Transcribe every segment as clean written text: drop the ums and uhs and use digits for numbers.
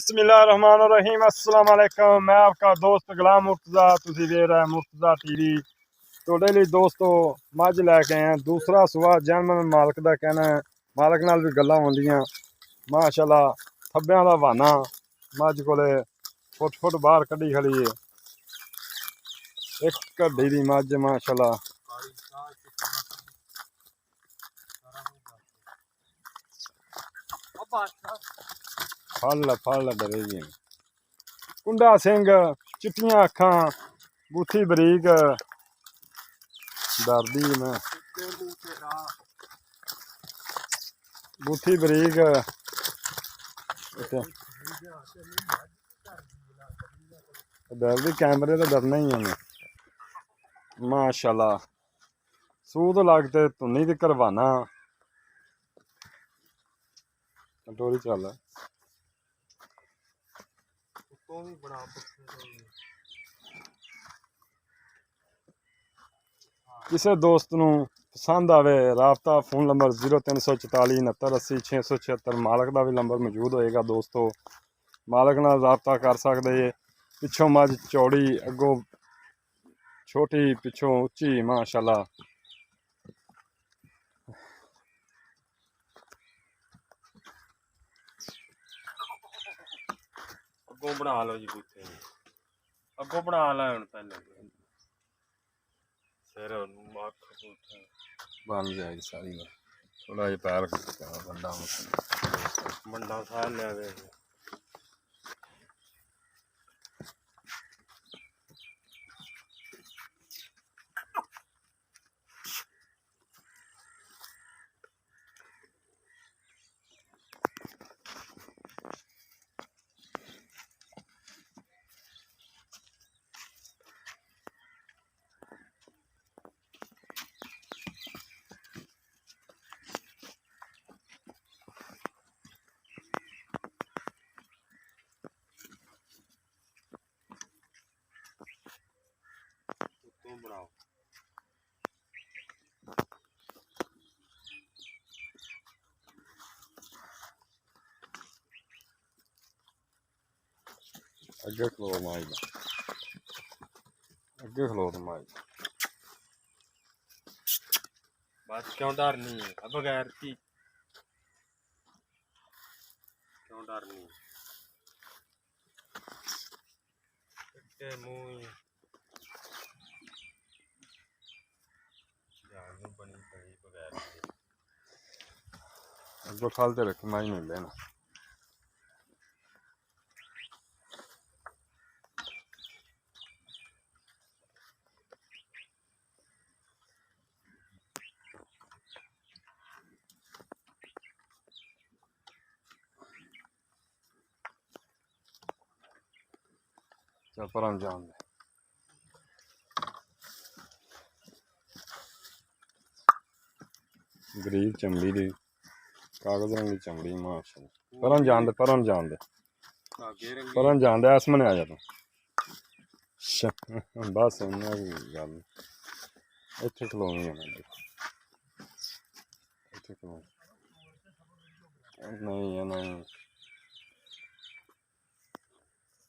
बिस्मिल्लाहिर्रहमानिर्रहीम अस्सलाम वालेकुम। मैं आपका दोस्त गुलाम मुर्तज़ा, तुसी वेख रहे मुर्तज़ा टीवी। ਤੁਹਾਡੇ ਲਈ ਦੋਸਤੋ ਮੱਝ ਲੈ ਕੇ ਆਏ ਦੂਸਰਾ ਸੁਆ ਜਨਮਨ ਮਾਲਕ ਦਾ ਕਹਿਣਾ ਹੈ, ਮਾਲਕ ਨਾਲ ਵੀ ਗੱਲਾਂ ਹੁੰਦੀਆਂ ਮਾਸ਼ਾਅੱਲਾ। ਥੱਬਿਆਂ ਦਾ ਬਹਾਨਾ ਮੱਝ ਕੋਲੇ ਫੁੱਟ ਫੁੱਟ ਬਾਹਰ ਕੱਢੀ ਖੜੀ ਏ। ਇੱਕ ਘੱਡੀ ਦੀ ਮੱਝ ਮਾਸ਼ਾਅੱਲਾ। ਫਲ ਡਰੇਗੀ। ਕੁੰਡਾ ਸਿੰਘ, ਚਿੱਟੀਆਂ ਅੱਖਾਂ, ਬੂਥੀ ਬਰੀਕ, ਡਰਦੀ ਮੈਂ ਬੂਥੀ ਬਰੀਕ। डरदी कैमरे तो डरना ही है माशाल्लाह। सूद लगते धुनी ते करवाना टोरी चल किसी दोस्त नूं पसंद आवे राबता फोन नंबर 0344 69 80 676। मालक का भी नंबर मौजूद होएगा दोस्तों, मालक नाल राबता कर सकते जे। पिछों मझ चौड़ी, अगों छोटी, पिछों उच्ची माशाल्लाह। अगों बना लो जी बूथे, अगों बना लो हुण पहले सिर बन जाएगी सारी। थोड़ा जिहा पैर बंदा मंडा साह लिया। बनाओ अगे खलो माई अगे खलो तो माई बस। क्यों डरनी है बगैर की, क्यों डरनी मुँह बनी पड़ी बगैर। अगो फल तो रखी माई मिल लेना। चल पर जान दे। गरीब चमड़ी दी कागज रंगी चमड़ी माशाल्लाह। परन जान दे परन जान दे परन जान दे। ऐस मने आ जा तू बस उन्हें गल इत्थे खलोनी है। इत्थे खलो नहीं है नहीं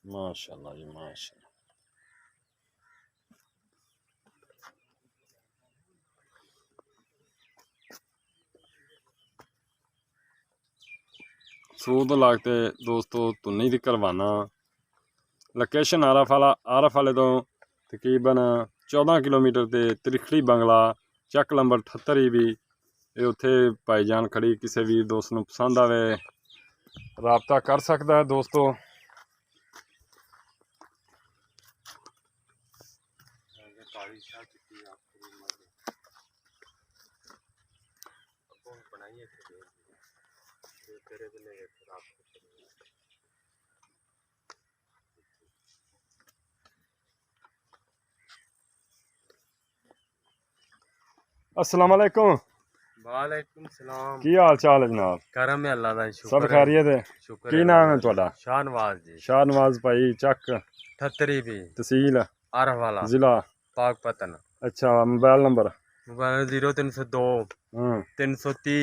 माशाल्लाह जी माशाल्लाह। सूद लागते दोस्तों धुनी दी करवाना। लोकेशन आरफ वाले तो तकरीबन 14 किलोमीटर ते त्रिखड़ी बंगला चक नंबर 78 भी ये उत्थे भाईजान खड़ी। किसी भी दोस्त नूं पसंद आवे राबता कर सकता है दोस्तों। अस्सलाम वालेकुम। वालेकुम सलाम। की हाल चाल है जनाब? करम है अल्लाह दा सब शुक्र है। खैरियत है? शुक्र की है नाम है तुहाडा? शाहनवाज जी। शाहनवाज भाई चक 78 भी तहसील आरफ वाला जिला पाकपतन। अच्छा मोबाइल नंबर? मोबाइल 0302 330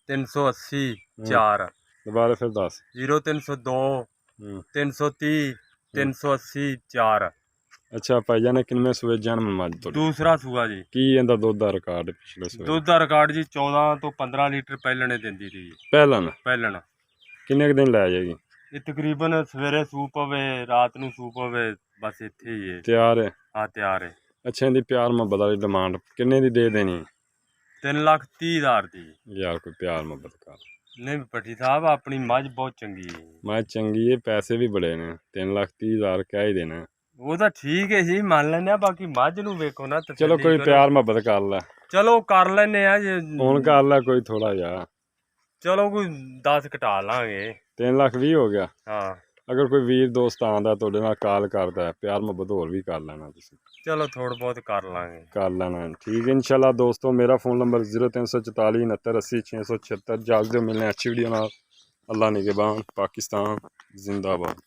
380 4। दोबारा फिर दस। 0302 330 380 4। ਅੱਛਾ ਭਾਈਜਾਨ ਨੇ ਕਿੰਨੇ ਸੂਏ ਜਨਮ ਮੱਝ ਤੋਂ ਦੂਸਰਾ ਸੂਆ ਜੀ। ਕੀ ਇਹਦਾ ਦੁੱਧ ਦਾ ਰਿਕਾਰਡ ਪਿਛਲੇ ਸੂਏ ਦੁੱਧ ਦਾ ਰਿਕਾਰਡ ਜੀ 14 ਤੋਂ 15 ਲੀਟਰ ਪਹਿਲਣੇ ਦਿੰਦੀ ਸੀ ਜੀ। ਪਹਿਲਣ ਪਹਿਲਣ ਕਿੰਨੇ ਕੁ ਦਿਨ ਲੈ ਜਾਏਗੀ ਇਹ ਤਕਰੀਬਨ ਸਵੇਰੇ ਸੂਪ ਪਵੇ ਰਾਤ ਨੂੰ ਸੂਪ ਪਵੇ ਬਸ ਇੱਥੇ ਹੀ ਹੈ। ਤਿਆਰ ਹੈ ਆ ਤਿਆਰ ਹੈ। ਅੱਛਾ ਇਹਦੀ ਪਿਆਰ ਮੁਹੱਬਤ ਵਾਲੀ ਡਿਮਾਂਡ ਕਿੰਨੇ ਦੀ ਦੇ ਦੇਣੀ 3,30,000 ਦੀ। ਯਾਰ ਕੋਈ ਪਿਆਰ ਮੁਹੱਬਤ ਕਰ ਨਹੀਂ ਭੱਟੀ ਸਾਹਿਬ ਆਪਣੀ ਮੱਝ ਬਹੁਤ ਚੰਗੀ ਹੈ। ਮੈਂ ਚੰਗੀ ਹੈ ਪੈਸੇ ਵੀ ਬੜੇ ਨੇ 3,30,000 ਕਹਿ ਹੀ ਦੇਣਾ ਉਹ ਤਾਂ ਠੀਕ ਹੈ ਜੀ ਮੰਨ ਲੈਂਦੇ ਆ ਬਾਕੀ ਮੱਝ ਨੂੰ ਵੇਖੋ ਨਾ ਚਲੋ ਤਸੱਲੀ ਕੋਈ ਕਰੋ। ਪਿਆਰ ਮੁਹੱਬਤ ਕਰ ਲੈ ਚਲੋ ਕਰ ਲੈਨੇ ਆ ਜੇ ਹੁਣ ਕਰ ਲੈ ਕੋਈ ਥੋੜਾ ਜਿਹਾ ਚਲੋ ਕੋਈ 10 ਘਟਾ ਲਾਂਗੇ 3,20,000 ਹੋ ਗਿਆ ਹਾਂ। ਅਗਰ ਕੋਈ ਵੀਰ ਦੋਸਤ ਆਉਂਦਾ ਤੁਹਾਡੇ ਨਾਲ ਕਾਲ ਕਰਦਾ ਹੈ, ਪਿਆਰ ਮੁਹੱਬਤ ਹੋਰ ਵੀ ਕਰ ਲੈਣਾ ਤੁਸੀਂ ਚਲੋ ਥੋੜਾ ਬਹੁਤ ਕਰ ਲਾਂਗੇ। ਕਰ ਲੈਣਾ ਠੀਕ ਹੈ ਇਨਸ਼ਾਅੱਲਾ ਦੋਸਤੋ ਮੇਰਾ फ़ोन नंबर 0344 69 80 676 जल्द मिलने अच्छी वीडियो ਨਾਲ अल्लाह निगहबान पाकिस्तान जिंदाबाद।